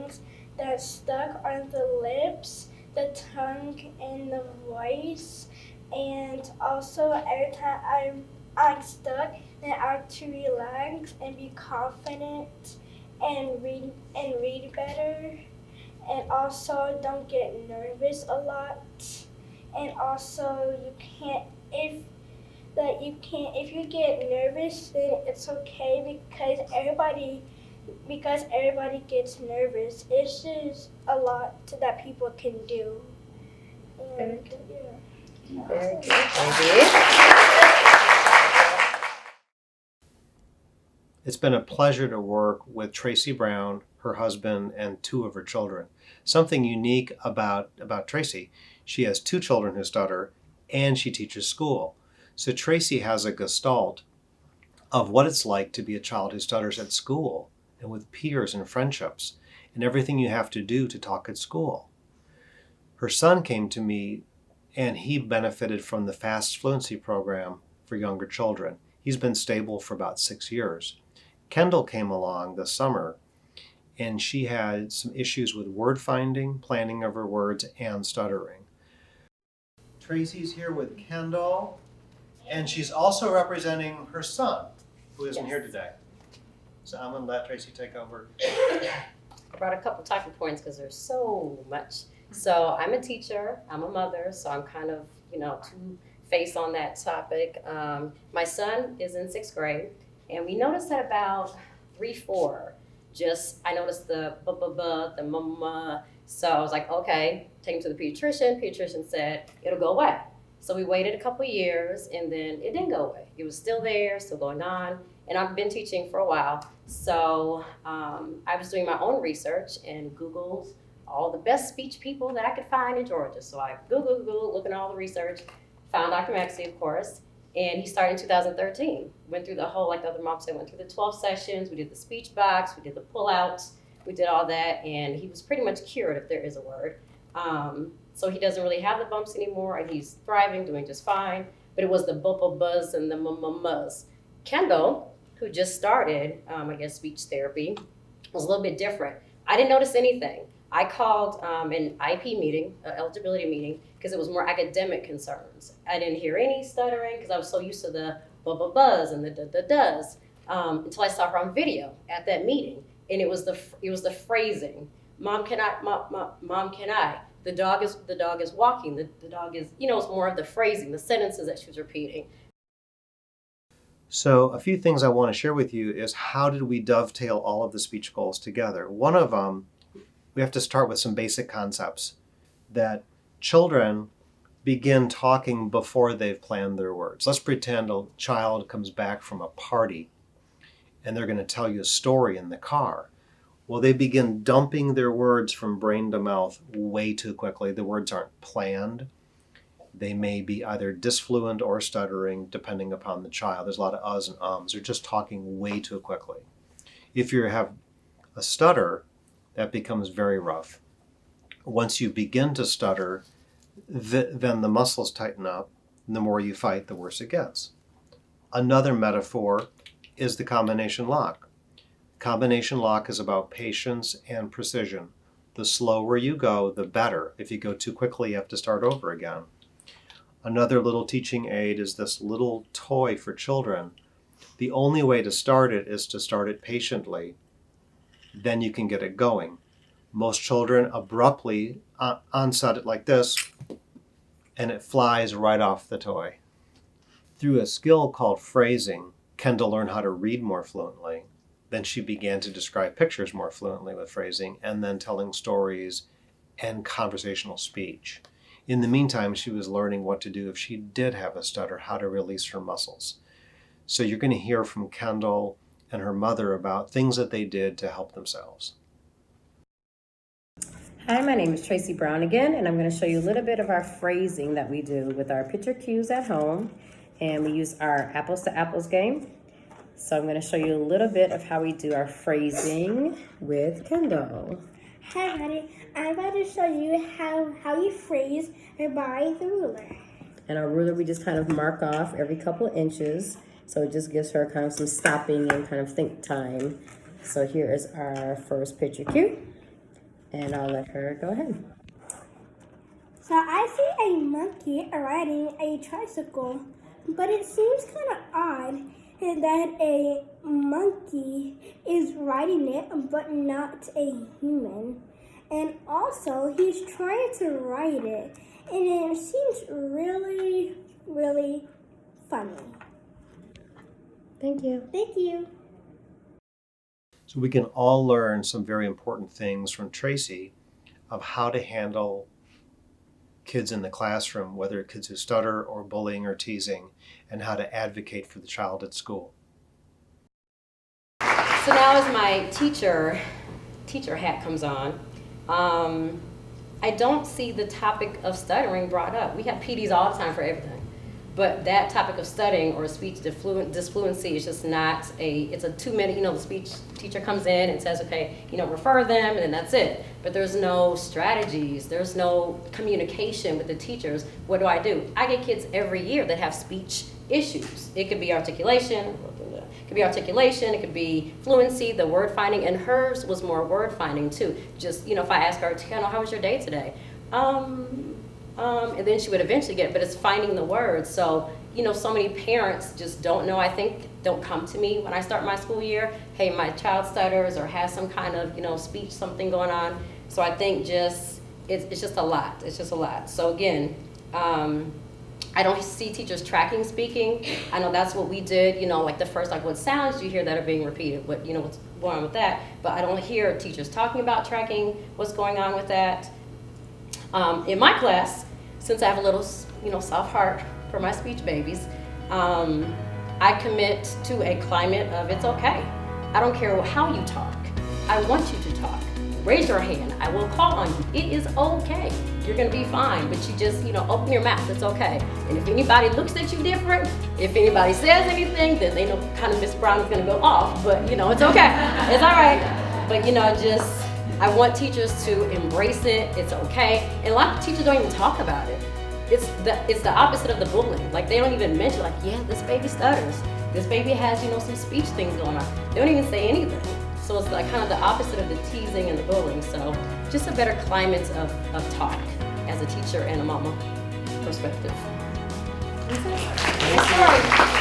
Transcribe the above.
things that stuck on the lips, the tongue, and the voice. And also every time I'm stuck, then I have to relax and be confident and read better. And also don't get nervous a lot. And also if you get nervous, then it's okay because everybody gets nervous. It's just a lot that people can do. And, yeah. Very good. Thank you. It's been a pleasure to work with Traci Brown, her husband, and 2 of her children. Something unique about Traci, she has 2 children who stutter, and she teaches school. So Traci has a gestalt of what it's like to be a child who stutters at school and with peers and friendships and everything you have to do to talk at school. Her son came to me and he benefited from the Fast Fluency program for younger children. He's been stable for about 6 years. Kendyl came along this summer and she had some issues with word finding, planning of her words, and stuttering. Traci's here with Kendyl, and she's also representing her son, who isn't here today. So I'm going to let Traci take over. I brought a couple talking points because there's so much. So I'm a teacher, I'm a mother, so I'm kind of, two-faced on that topic. My son is in 6th grade, and we noticed that about 3-4, I noticed the the mama. So I was like, okay, take him to the pediatrician. Pediatrician said, it'll go away. So we waited a couple years, and then it didn't go away. It was still there, still going on. And I've been teaching for a while. So I was doing my own research and Googled all the best speech people that I could find in Georgia. So I Googled, looking at all the research, found Dr. Mackesey, of course. And he started in 2013. Went through the whole, like the other mom said, went through the 12 sessions. We did the speech box, we did the pullouts, we did all that. And he was pretty much cured, if there is a word. So he doesn't really have the bumps anymore, and he's thriving, doing just fine. But it was the buzz and the muzz. Kendyl, who just started, speech therapy, was a little bit different. I didn't notice anything. I called an IP meeting, an eligibility meeting, because it was more academic concerns. I didn't hear any stuttering because I was so used to the buzz and the does until I saw her on video at that meeting, and it was the phrasing. Mom, can I? Mom, can I? The dog is walking. The dog is, it's more of the phrasing, the sentences that she was repeating. So a few things I want to share with you is how did we dovetail all of the speech goals together? One of them, we have to start with some basic concepts that children begin talking before they've planned their words. Let's pretend a child comes back from a party and they're going to tell you a story in the car. Well, they begin dumping their words from brain to mouth way too quickly. The words aren't planned. They may be either disfluent or stuttering, depending upon the child. There's a lot of uhs and ums. They're just talking way too quickly. If you have a stutter, that becomes very rough. Once you begin to stutter, then the muscles tighten up, and the more you fight, the worse it gets. Another metaphor is the combination lock. Combination lock is about patience and precision. The slower you go, the better. If you go too quickly, you have to start over again. Another little teaching aid is this little toy for children. The only way to start it is to start it patiently. Then you can get it going. Most children abruptly onset it like this, and it flies right off the toy. Through a skill called phrasing, Kendyl learned how to read more fluently. Then she began to describe pictures more fluently with phrasing, and then telling stories and conversational speech. In the meantime, she was learning what to do if she did have a stutter, how to release her muscles. So you're going to hear from Kendyl and her mother about things that they did to help themselves. Hi, my name is Traci Brown again, and I'm going to show you a little bit of our phrasing that we do with our picture cues at home. And we use our apples to apples game. So I'm going to show you a little bit of how we do our phrasing with Kendyl. Hi, honey. I'm about to show you how you phrase by the ruler. And our ruler, we just kind of mark off every couple of inches. So it just gives her kind of some stopping and kind of think time. So here is our first picture cue. and I'll let her go ahead. So I see a monkey riding a tricycle, but it seems kind of odd that a monkey is riding it, but not a human. And also, he's trying to ride it, and it seems really, really funny. Thank you. Thank you. So we can all learn some very important things from Traci of how to handle kids in the classroom, whether kids who stutter or bullying or teasing, and how to advocate for the child at school. So now as my teacher hat comes on, I don't see the topic of stuttering brought up. We have PDs all the time for everything. But that topic of stuttering or speech disfluency is just not it's a 2-minute, the speech teacher comes in and says, okay, refer them, and then that's it. But there's no strategies, there's no communication with the teachers. What do? I get kids every year that have speech issues. It could be articulation, it could be fluency, the word finding, and hers was more word finding too. Just, if I ask her, how was your day today? And then she would eventually get it, but it's finding the words. So, so many parents just don't know, don't come to me when I start my school year. Hey, my child stutters or has some kind of, speech, something going on. So I think it's just a lot. It's just a lot. So again, I don't see teachers tracking speaking. I know that's what we did, like the first, what sounds do you hear that are being repeated? What's going on with that? But I don't hear teachers talking about tracking what's going on with that. In my class, since I have a little, soft heart for my speech babies, I commit to a climate of it's okay. I don't care how you talk. I want you to talk. Raise your hand. I will call on you. It is okay. You're going to be fine, but you just, open your mouth. It's okay. And if anybody looks at you different, if anybody says anything, then they know kind of Miss Brown is going to go off, but, it's okay. It's all right. But, I want teachers to embrace it. It's okay. And a lot of teachers don't even talk about it. It's the opposite of the bullying. They don't even mention, yeah, this baby stutters. This baby has, some speech things going on. They don't even say anything. So it's kind of the opposite of the teasing and the bullying. So just a better climate of talk as a teacher and a mama perspective. That's it.